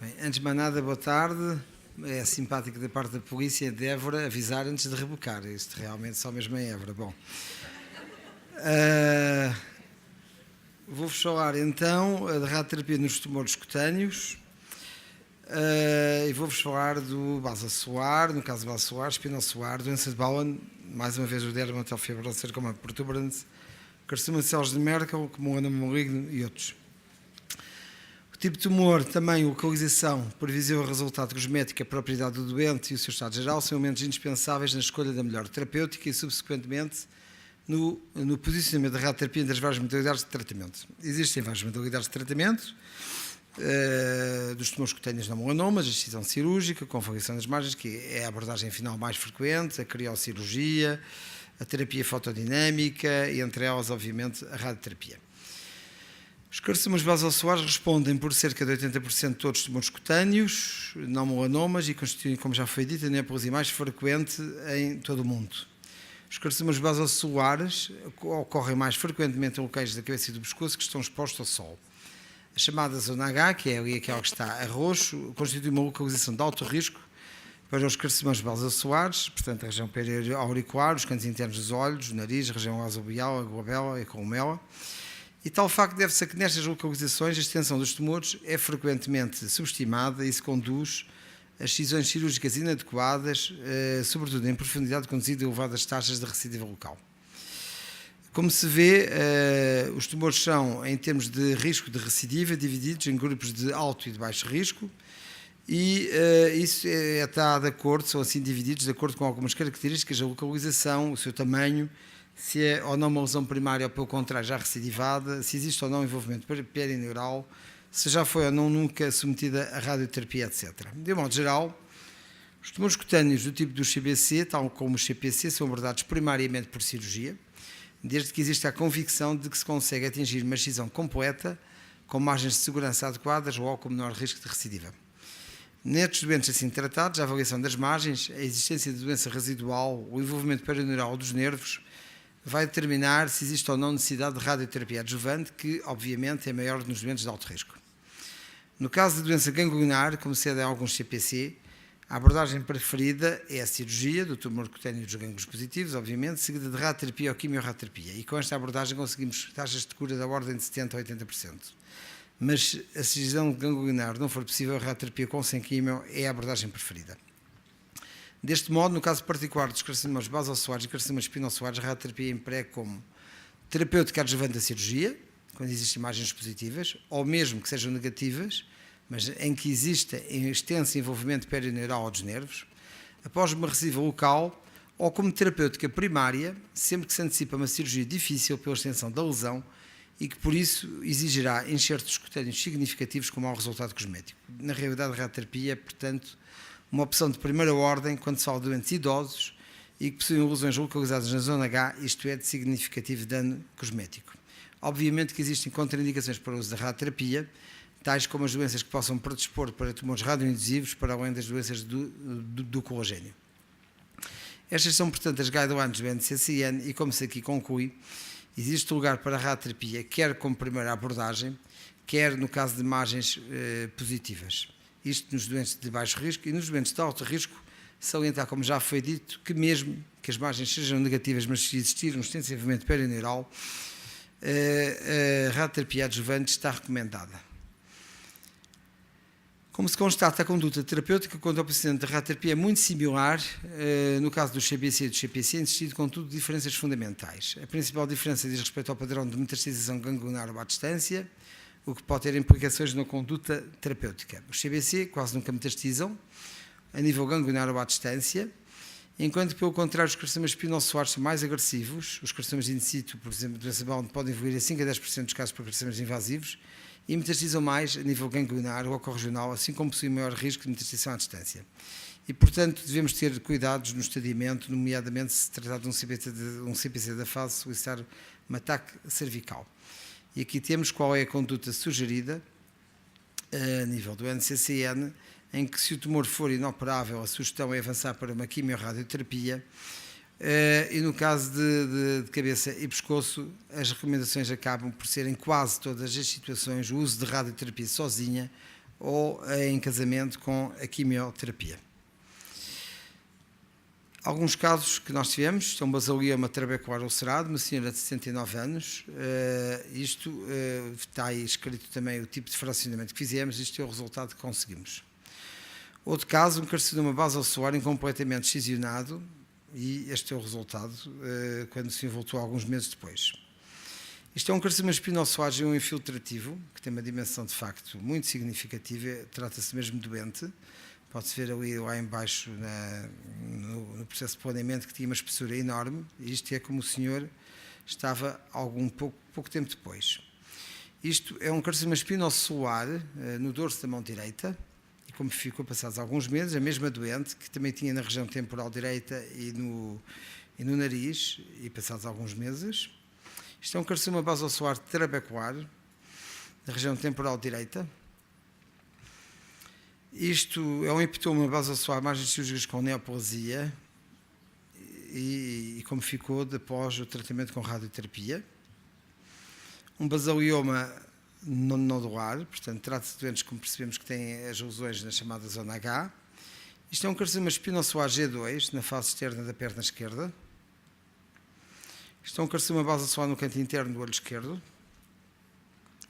Bem, antes de mais nada, boa tarde. É simpático da parte da polícia de Évora avisar antes de rebocar. Isto realmente só mesmo em Évora. Bom, vou-vos falar então da radioterapia nos tumores cutâneos e vou-vos falar do basocelular, no caso do basocelular, espinocelular, doença de Bowen, mais uma vez o dermatofibrose sarcoma protuberans, carcinoma de células de Merkel, melanoma maligno e outros. O tipo de tumor, também localização, previsível resultado cosmético, a propriedade do doente e o seu estado geral são elementos indispensáveis na escolha da melhor terapêutica e, subsequentemente, no posicionamento da radioterapia entre as várias modalidades de tratamento. Existem várias modalidades de tratamento dos tumores cutâneos não melanomas, a excisão cirúrgica, com avaliação das margens, que é a abordagem final mais frequente, a criocirurgia, a terapia fotodinâmica e, entre elas, obviamente, a radioterapia. Os carcinomas basocelares respondem por cerca de 80% de todos os tumores cutâneos, não melanomas, e constituem, como já foi dito, a neoplasia mais frequente em todo o mundo. Os carcinomas basocelares ocorrem mais frequentemente em locais da cabeça e do pescoço que estão expostos ao sol. A chamada zona H, que é ali aquela que está a roxo, constitui uma localização de alto risco para os carcinomas basocelares, portanto a região periauricular, os cantos internos dos olhos, o nariz, a região lasobial, a glabela e a columela. E tal facto deve-se a que nestas localizações a extensão dos tumores é frequentemente subestimada e se conduz a excisões cirúrgicas inadequadas, sobretudo em profundidade, conduzindo a elevadas taxas de recidiva local. Como se vê, os tumores são, em termos de risco de recidiva, divididos em grupos de alto e de baixo risco, e isso está de acordo, são assim divididos de acordo com algumas características, a localização, o seu tamanho, se é ou não uma lesão primária ou, pelo contrário, já recidivada, se existe ou não envolvimento perineural, se já foi ou não nunca submetida a radioterapia, etc. De modo geral, os tumores cutâneos do tipo do CBC, tal como o CPC, são abordados primariamente por cirurgia, desde que exista a convicção de que se consegue atingir uma excisão completa, com margens de segurança adequadas ou com menor risco de recidiva. Nestes doentes assim tratados, a avaliação das margens, a existência de doença residual, o envolvimento perineural dos nervos, vai determinar se existe ou não necessidade de radioterapia adjuvante, que obviamente é maior nos doentes de alto risco. No caso de doença ganglionar, como se é em alguns CPC, a abordagem preferida é a cirurgia do tumor cutâneo dos gânglios positivos, obviamente, seguida de radioterapia ou quimiorradioterapia. E com esta abordagem conseguimos taxas de cura da ordem de 70% a 80%. Mas se a cirurgião ganglionar não for possível, a radioterapia com sem quimio é a abordagem preferida. Deste modo, no caso particular dos carcinomas basocelares e carcinomas espinocelares, a radioterapia emprega como terapêutica adjuvante da cirurgia, quando existem imagens positivas, ou mesmo que sejam negativas, mas em que exista extenso envolvimento perineural dos nervos, após uma recidiva local, ou como terapêutica primária, sempre que se antecipa uma cirurgia difícil pela extensão da lesão e que, por isso, exigirá enxertos cutâneos significativos com mau resultado cosmético. Na realidade, a radioterapia é, portanto, uma opção de primeira ordem quando se fala de doentes idosos e que possuem lesões localizadas na zona H, isto é, de significativo dano cosmético. Obviamente que existem contraindicações para o uso da radioterapia, tais como as doenças que possam predispor para tumores radioincisivos, para além das doenças do colagênio. Estas são, portanto, as guidelines do NCCN e, como se aqui conclui, existe lugar para a radioterapia, quer como primeira abordagem, quer no caso de margens positivas. Isto nos doentes de baixo risco e nos doentes de alto risco, salientar, como já foi dito, que mesmo que as margens sejam negativas, mas se existir um extenso envolvimento perineural, a radioterapia adjuvante está recomendada. Como se constata, a conduta terapêutica quanto ao paciente da radioterapia é muito similar no caso do CBC e do CPC, existindo, contudo, diferenças fundamentais. A principal diferença diz respeito ao padrão de metastização ganglionar ou à distância, o que pode ter implicações na conduta terapêutica. Os CBC quase nunca metastizam, a nível ganglionar ou à distância, enquanto que, pelo contrário, os carcinomas espinocelares são mais agressivos. Os carcinomas in situ, por exemplo, doença Bowen, podem evoluir a 5 a 10% dos casos por carcinomas invasivos e metastizam mais a nível ganglionar ou ocorregional, assim como possuem maior risco de metastização à distância. E, portanto, devemos ter cuidados no estadiamento, nomeadamente se tratar de um CPC da fase, solicitar um ataque cervical. E aqui temos qual é a conduta sugerida a nível do NCCN, em que se o tumor for inoperável, a sugestão é avançar para uma quimiorradioterapia e no caso de cabeça e pescoço, as recomendações acabam por ser em quase todas as situações o uso de radioterapia sozinha ou em casamento com a quimioterapia. Alguns casos que nós tivemos, são basalioma trabecular ulcerado, uma senhora de 69 anos, está aí escrito também o tipo de fracionamento que fizemos, isto é o resultado que conseguimos. Outro caso, um carcinoma basocelular incompletamente excisionado, e este é o resultado quando se voltou alguns meses depois. Isto é um carcinoma espinocelular infiltrativo, que tem uma dimensão de facto muito significativa, trata-se mesmo de doente. Pode-se ver ali lá em baixo no processo de planeamento que tinha uma espessura enorme, e isto é como o senhor estava pouco tempo depois. Isto é um carcinoma espinocelular no dorso da mão direita, e como ficou passados alguns meses, a mesma doente, que também tinha na região temporal direita e no nariz, e passados alguns meses. Isto é um carcinoma basocelular trabecular, na região temporal direita. Isto é um epitoma basocelular, margens cirúrgicas com neoplasia, e como ficou após o tratamento com radioterapia. Um basalioma nodular, portanto, trata-se de doentes, como percebemos, que têm as lesões na chamada zona H. Isto é um carcinoma espinocelular G2, na face externa da perna esquerda. Isto é um carcinoma basocelular no canto interno do olho esquerdo.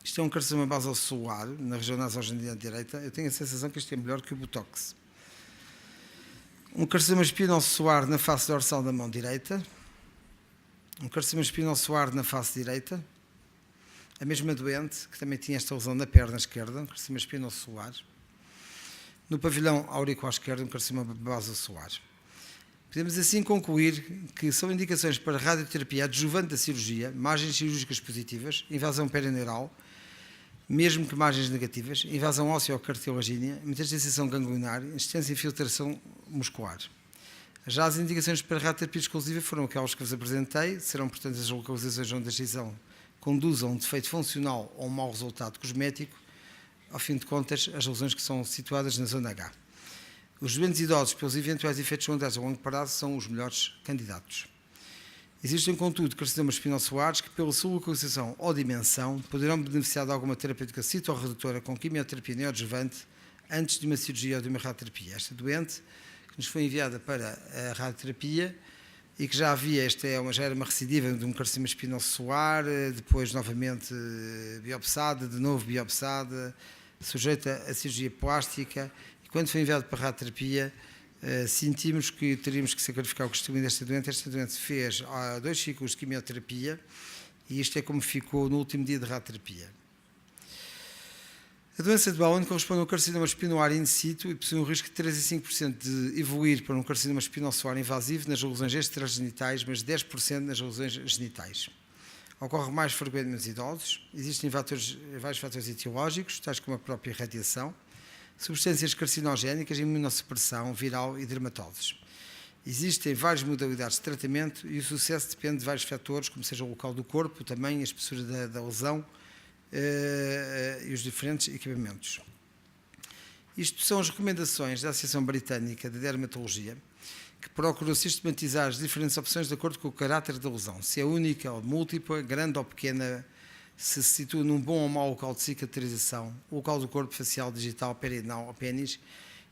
Isto é um carcinoma basocelular na região nasogeniana direita. Eu tenho a sensação que isto é melhor que o Botox. Um carcinoma espinocelular na face dorsal da mão direita. Um carcinoma espinocelular na face direita. A mesma doente, que também tinha esta lesão na perna esquerda, um carcinoma espinocelular. No pavilhão auricular esquerdo, um carcinoma basocelular. Podemos assim concluir que são indicações para radioterapia adjuvante da cirurgia, margens cirúrgicas positivas, invasão perineural, mesmo que margens negativas, invasão óssea ou cartilagínea, metastação ganglionar, extensa infiltração muscular. Já as indicações para radioterapia exclusiva foram aquelas que vos apresentei, serão, portanto, as localizações onde a decisão conduzam a um defeito funcional ou um mau resultado cosmético, ao fim de contas, as lesões que são situadas na zona H. Os doentes idosos, pelos eventuais efeitos secundários a longo prazo, são os melhores candidatos. Existem, contudo, carcinomas espinocelares que, pela sua localização ou dimensão, poderão beneficiar de alguma terapêutica citoredutora com quimioterapia neoadjuvante antes de uma cirurgia ou de uma radioterapia. Esta doente, que nos foi enviada para a radioterapia e que já havia, já era uma recidiva de um carcinoma espinocelular, depois novamente biopsada, de novo biopsada, sujeita a cirurgia plástica. Quando foi enviado para a radioterapia, sentimos que teríamos que sacrificar o testemunho desta doente. Esta doente fez 2 ciclos de quimioterapia e isto é como ficou no último dia de radioterapia. A doença de Bowen corresponde a um carcinoma espinoar in situ e possui um risco de 3 a 5% de evoluir para um carcinoma espinocelular invasivo nas lesões extragenitais, mas 10% nas lesões genitais. Ocorre mais frequentemente nos idosos. Existem vários fatores etiológicos, tais como a própria radiação, substâncias carcinogénicas, imunossupressão viral e dermatoses. Existem várias modalidades de tratamento e o sucesso depende de vários fatores, como seja o local do corpo, o tamanho, a espessura da lesão e os diferentes equipamentos. Isto são as recomendações da Associação Britânica de Dermatologia, que procurou sistematizar as diferentes opções de acordo com o caráter da lesão, se é única ou múltipla, grande ou pequena, se situa num bom ou mau local de cicatrização, o local do corpo facial, digital, perianal ou pênis,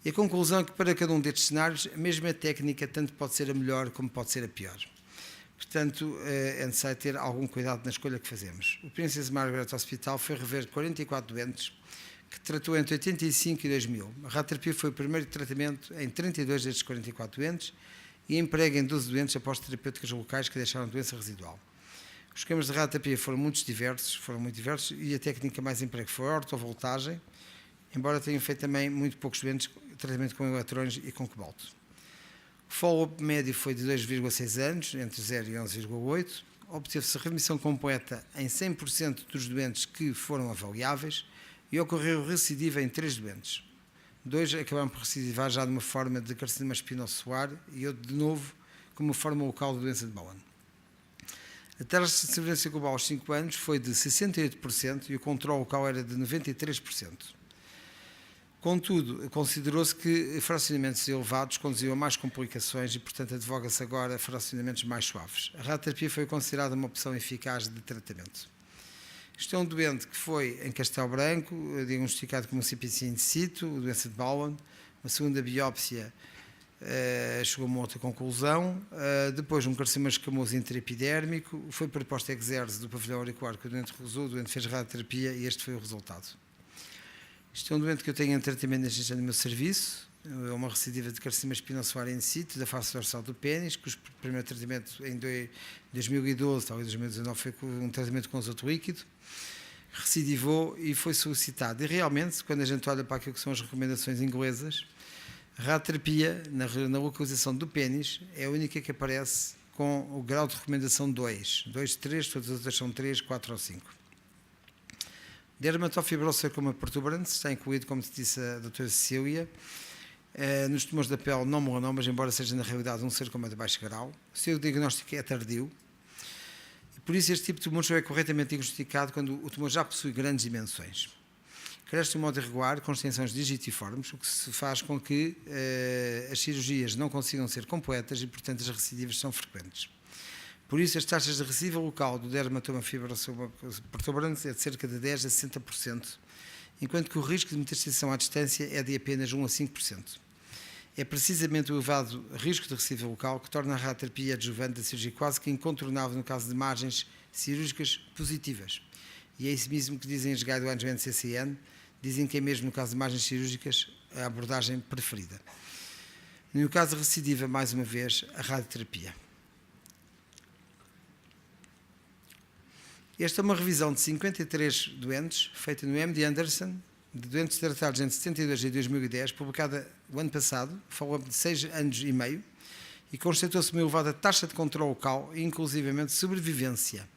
e a conclusão é que para cada um destes cenários, a mesma técnica tanto pode ser a melhor como pode ser a pior. Portanto, é necessário ter algum cuidado na escolha que fazemos. O Princess Margaret Hospital foi rever 44 doentes, que tratou entre 85 e 2000. A radioterapia foi o primeiro tratamento em 32 destes 44 doentes e emprega em 12 doentes após terapêuticas locais que deixaram doença residual. Os esquemas de radioterapia foram muito diversos, e a técnica mais emprega foi a ortovoltagem, embora tenham feito também muito poucos doentes tratamento com eletrões e com cobalto. O follow-up médio foi de 2,6 anos, entre 0 e 11,8. Obteve-se remissão completa em 100% dos doentes que foram avaliáveis e ocorreu recidiva em 3 doentes. 2 acabaram por recidivar já de uma forma de carcinoma espinocelular e outro, de novo, como forma local de doença de Bowen. A taxa de sobrevivência global aos 5 anos foi de 68% e o controle local era de 93%. Contudo, considerou-se que fracionamentos elevados conduziam a mais complicações e, portanto, advoga-se agora a fracionamentos mais suaves. A radioterapia foi considerada uma opção eficaz de tratamento. Isto é um doente que foi em Castelo Branco, diagnosticado com uma CPC in situ, doença de Bowen. Uma segunda biópsia chegou a uma outra conclusão. Depois, um carcinoma escamoso intraepidérmico. Foi proposta exerce do pavilhão auricular que o doente recusou, o doente fez radioterapia e este foi o resultado. Isto é um doente que eu tenho em tratamento neste instante no meu serviço. É uma recidiva de carcinoma espinocelular in situ da face dorsal do pênis, cujo primeiro tratamento em 2012, talvez 2019, foi um tratamento com azoto líquido. Recidivou e foi solicitado. E realmente, quando a gente olha para aquilo que são as recomendações inglesas, a radioterapia na localização do pênis é a única que aparece com o grau de recomendação 2, 3, todas as outras são 3, 4 ou 5. Dermatofibrosarcoma protuberans está incluído, como te disse a doutora Cecília, nos tumores da pele não melanomas, embora seja na realidade um sarcoma de baixo grau. O seu diagnóstico é tardio. Por isso, este tipo de tumor só é corretamente diagnosticado quando o tumor já possui grandes dimensões. Cresce de um modo irregular, com extensões digitiformes, o que se faz com que as cirurgias não consigam ser completas e, portanto, as recidivas são frequentes. Por isso, as taxas de recidiva local do dermatoma fibrosarcoma protuberans é de cerca de 10% a 60%, enquanto que o risco de metastização à distância é de apenas 1% a 5%. É precisamente o elevado risco de recidiva local que torna a radioterapia adjuvante da cirurgia quase que incontornável no caso de margens cirúrgicas positivas. E é isso mesmo que dizem os guidelines do NCCN, dizem que é mesmo no caso de margens cirúrgicas a abordagem preferida. No caso de recidiva, mais uma vez, a radioterapia. Esta é uma revisão de 53 doentes, feita no MD Anderson, de doentes tratados entre 72 e 2010, publicada o ano passado, falou de 6 anos e meio, e constatou-se uma elevada taxa de controle local e, inclusivamente, sobrevivência.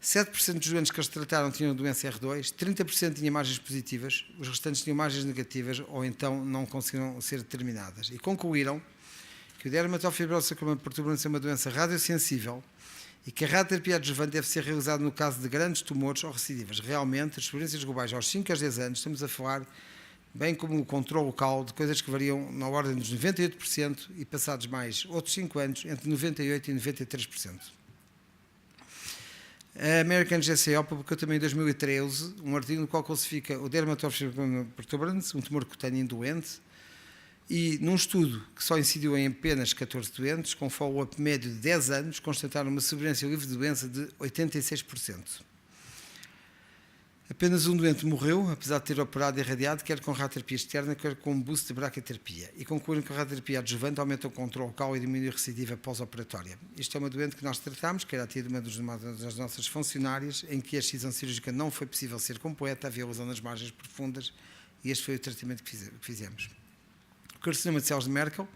7% dos doentes que eles trataram tinham doença R2, 30% tinham margens positivas, os restantes tinham margens negativas ou então não conseguiram ser determinadas. E concluíram que o dermatofibrosarcoma protuberans é uma doença radiosensível e que a radioterapia adjuvante deve ser realizada no caso de grandes tumores ou recidivas. Realmente, as experiências globais aos 5 a 10 anos, estamos a falar, bem como o controle local, de coisas que variam na ordem dos 98% e passados mais outros 5 anos, entre 98% e 93%. A American JCO publicou também em 2013 um artigo no qual classifica o dermatofibrosarcoma protuberans, um tumor cutâneo indolente, e num estudo que só incidiu em apenas 14 doentes, com follow-up médio de 10 anos, constataram uma sobrevivência livre de doença de 86%. Apenas um doente morreu, apesar de ter operado e irradiado, quer com radioterapia externa, quer com boost de braquiterapia, e concluíram que a radioterapia adjuvante aumenta o controle local e diminui a recidiva pós-operatória. Isto é uma doente que nós tratamos, que era tido uma das nossas funcionárias, em que a excisão cirúrgica não foi possível ser completa, havia lesão nas margens profundas, e este foi o tratamento que fizemos. Carcinoma de céus de Merkel,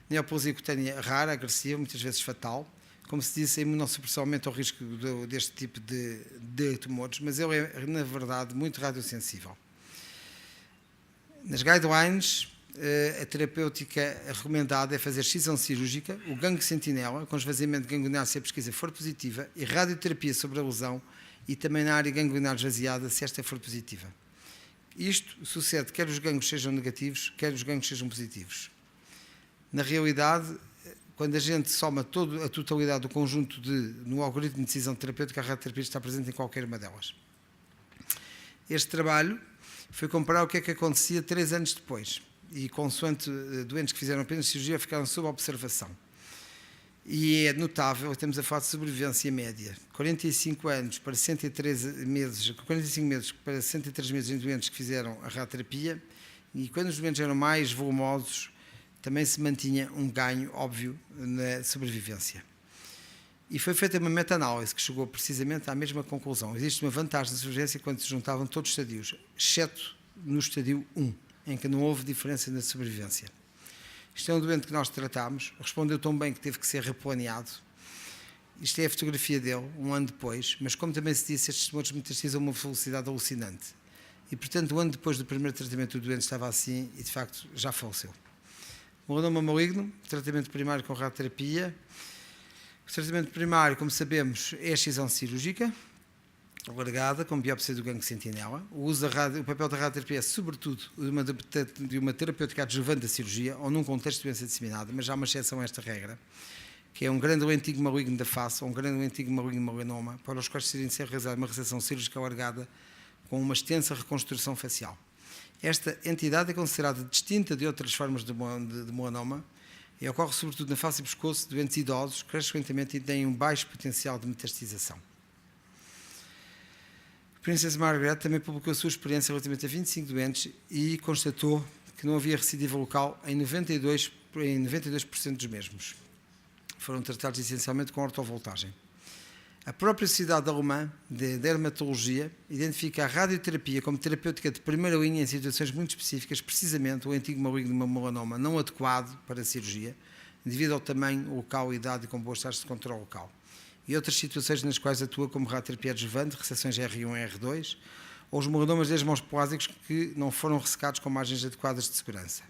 neoplasia cutânea rara, agressiva, muitas vezes fatal. Como se disse, a imunossupressão aumenta o risco deste tipo de tumores, mas ele é, na verdade, muito radiosensível. Nas guidelines, a terapêutica recomendada é fazer excisão cirúrgica, o gangue sentinela, com esvaziamento ganglionar se a pesquisa for positiva, e radioterapia sobre a lesão e também na área ganglionar esvaziada, se esta for positiva. Isto sucede quer os gangues sejam negativos, quer os gangues sejam positivos. Na realidade, quando a gente soma a totalidade do conjunto no algoritmo de decisão terapêutica, a radioterapia está presente em qualquer uma delas. Este trabalho foi comparar o que é que acontecia 3 anos depois, e consoante doentes que fizeram apenas cirurgia ficaram sob observação. E é notável, estamos a falar de sobrevivência média, 45 anos para 103 meses, 45 meses para 103 meses em doentes que fizeram a radioterapia, e quando os doentes eram mais volumosos, também se mantinha um ganho óbvio na sobrevivência. E foi feita uma meta-análise que chegou precisamente à mesma conclusão. Existe uma vantagem na sobrevivência quando se juntavam todos os estadios, exceto no estadio 1, em que não houve diferença na sobrevivência. Isto é um doente que nós tratámos, respondeu tão bem que teve que ser replaneado. Isto é a fotografia dele, um ano depois, mas como também se disse, estes tumores metastizam a uma velocidade alucinante. E, portanto, um ano depois do primeiro tratamento, o doente estava assim e, de facto, já faleceu. Melanoma maligno, tratamento primário com radioterapia. O tratamento primário, como sabemos, é a excisão cirúrgica, alargada, com biópsia do gangue sentinela. O papel da radioterapia é, sobretudo, de uma terapêutica adjuvante da cirurgia, ou num contexto de doença disseminada, mas há uma exceção a esta regra. que é um grande lentigho maligno da face ou um grande lentigho maligno melanoma, para os quais seria necessário realizar uma reseção cirúrgica alargada com uma extensa reconstrução facial. Esta entidade é considerada distinta de outras formas de melanoma e ocorre sobretudo na face e pescoço de doentes idosos, que crescem lentamente e têm um baixo potencial de metastização. Princess Margaret também publicou a sua experiência relativamente a 25 doentes e constatou que não havia recidiva local em 92% dos mesmos. Foram tratados essencialmente com ortovoltagem. A própria Sociedade Alemã de Dermatologia identifica a radioterapia como terapêutica de primeira linha em situações muito específicas, precisamente o antigo maligno de melanoma não adequado para a cirurgia, devido ao tamanho, local, idade e com boas taxas de controle local. E outras situações nas quais atua como radioterapia adjuvante, reseções R1 e R2, ou os melanomas desmoplásicos que não foram ressecados com margens adequadas de segurança.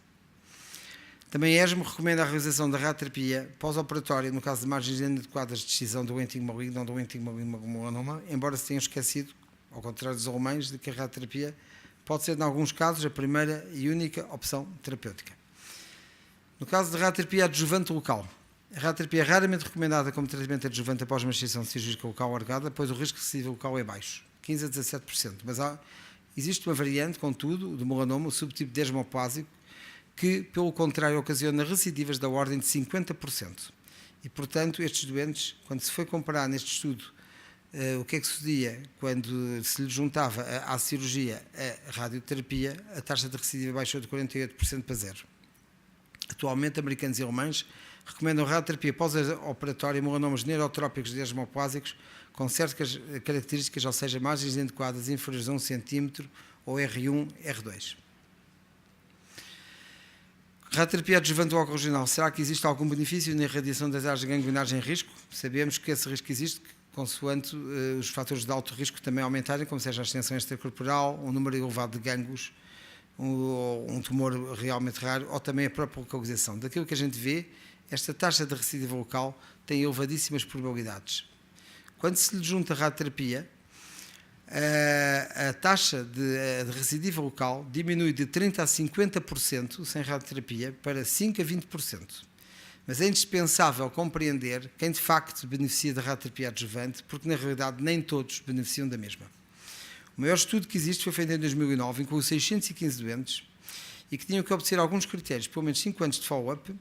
Também a ESMO recomenda a realização da radioterapia pós-operatória no caso de margens inadequadas de decisão do antigo maligno ou do antigo maligno melanoma, embora se tenham esquecido, ao contrário dos alemães, de que a radioterapia pode ser, em alguns casos, a primeira e única opção terapêutica. No caso de radioterapia adjuvante local, a radioterapia é raramente recomendada como tratamento adjuvante após uma exceção cirúrgica local alargada, pois o risco de recidiva local é baixo, 15 a 17%. Mas existe uma variante, contudo, do melanoma, o subtipo desmoplásico, que, pelo contrário, ocasiona recidivas da ordem de 50%. E, portanto, estes doentes, quando se foi comparar neste estudo o que é que sucedia quando se lhe juntava à cirurgia a radioterapia, a taxa de recidiva baixou de 48% para 0. Atualmente, americanos e alemães recomendam radioterapia pós-operatória em melanomas neurotrópicos desmoplásicos com certas características, ou seja, margens inadequadas inferiores a 1 cm ou R1, R2. Radioterapia adjuvante local regional. Será que existe algum benefício na irradiação das áreas ganglionares em risco? Sabemos que esse risco existe, consoante os fatores de alto risco também aumentarem, como seja a extensão extracorporal, um número elevado de gânglios, um tumor realmente raro, ou também a própria localização. Daquilo que a gente vê, esta taxa de recidiva local tem elevadíssimas probabilidades. Quando se lhe junta a radioterapia, a taxa de recidiva local diminui de 30% a 50% sem radioterapia para 5% a 20%. Mas é indispensável compreender quem de facto beneficia da radioterapia adjuvante, porque na realidade nem todos beneficiam da mesma. O maior estudo que existe foi feito em 2009, incluiu 615 doentes e que tinham que obter alguns critérios, pelo menos 5 anos de follow-up,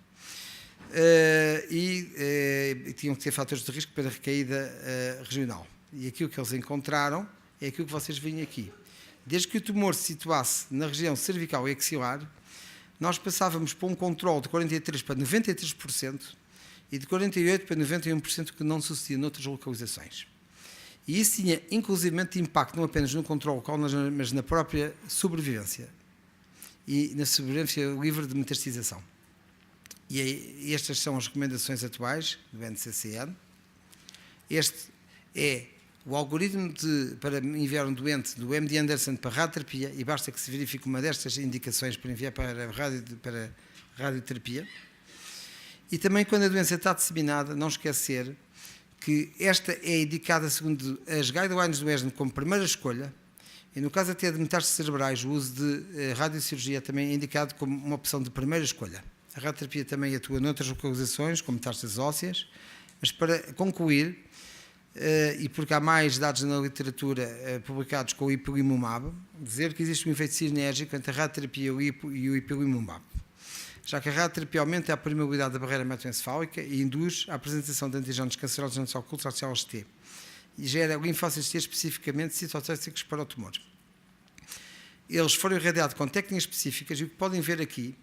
e tinham que ter fatores de risco para recaída regional. E aquilo que eles encontraram é aquilo que vocês veem aqui. Desde que o tumor se situasse na região cervical e axilar, nós passávamos por um controle de 43% para 93% e de 48% para 91% que não sucedia noutras localizações. E isso tinha inclusivamente impacto não apenas no controle local, mas na própria sobrevivência e na sobrevivência livre de metastização. E estas são as recomendações atuais do NCCN. Este é o algoritmo para enviar um doente do MD Anderson para radioterapia, e basta que se verifique uma destas indicações para enviar para radioterapia. E também, quando a doença está disseminada, não esquecer que esta é indicada segundo as guidelines do ESMO como primeira escolha, e no caso até de metástases cerebrais, o uso de radiocirurgia também é indicado como uma opção de primeira escolha. A radioterapia também atua noutras localizações, como metástases ósseas, mas para concluir, e porque há mais dados na literatura publicados com o ipilimumab, dizer que existe um efeito sinérgico entre a radioterapia e o ipilimumab, já que a radioterapia aumenta a permeabilidade da barreira hematoencefálica e induz a apresentação de antigénios cancerosos não só ocultos às células T, e gera linfócitos T especificamente citotóxicos para o tumor. Eles foram irradiados com técnicas específicas, e o que podem ver aqui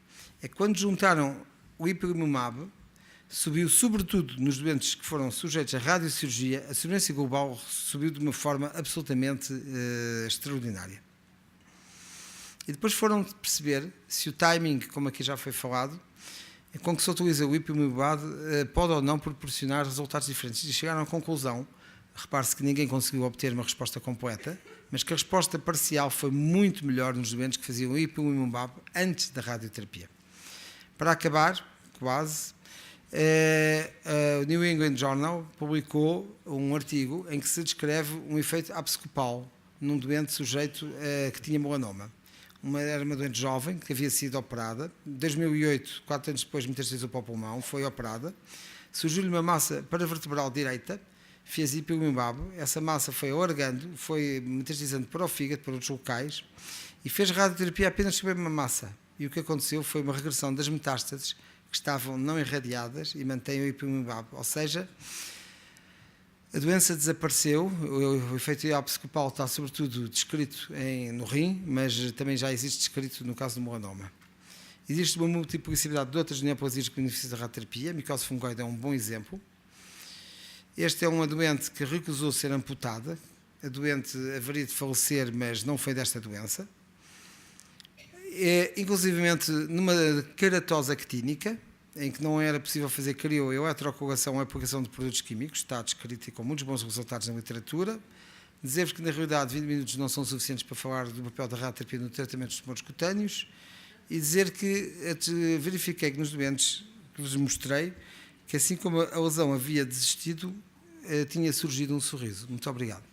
é que quando juntaram o ipilimumab, subiu sobretudo nos doentes que foram sujeitos à radiocirurgia, a sobrevivência global subiu de uma forma absolutamente extraordinária. E depois foram perceber se o timing, como aqui já foi falado, com que se utiliza o ipilimumab pode ou não proporcionar resultados diferentes. E chegaram à conclusão, repare-se que ninguém conseguiu obter uma resposta completa, mas que a resposta parcial foi muito melhor nos doentes que faziam o ipilimumab antes da radioterapia. Para acabar, quase, o New England Journal publicou um artigo em que se descreve um efeito abscopal num doente sujeito que tinha melanoma. Era uma doente jovem que havia sido operada. Em 2008, 4 anos depois, metastizou para o pulmão, foi operada. surgiu-lhe uma massa paravertebral direita, fez ipilimumab, essa massa foi alargando, foi metastizando para o fígado, para outros locais, e fez radioterapia apenas sobre uma massa. E o que aconteceu foi uma regressão das metástases que estavam não irradiadas e mantém o ipilimumab, ou seja, a doença desapareceu, o efeito epioscopal está sobretudo descrito no rim, mas também já existe descrito no caso do melanoma. Existe uma multiplicidade de outras neoplasias que beneficiam da radioterapia, a micose fungoide é um bom exemplo. Este é uma doente que recusou ser amputada, a doente haveria de falecer, mas não foi desta doença. Inclusivamente numa queratose actínica, em que não era possível fazer crio, eletrocoagulação ou aplicação de produtos químicos, está descrito e com muitos bons resultados na literatura. Dizer-vos que, na realidade, 20 minutos não são suficientes para falar do papel da radioterapia no tratamento dos tumores cutâneos e dizer que verifiquei que nos doentes que vos mostrei, que assim como a lesão havia desistido, tinha surgido um sorriso. Muito obrigado.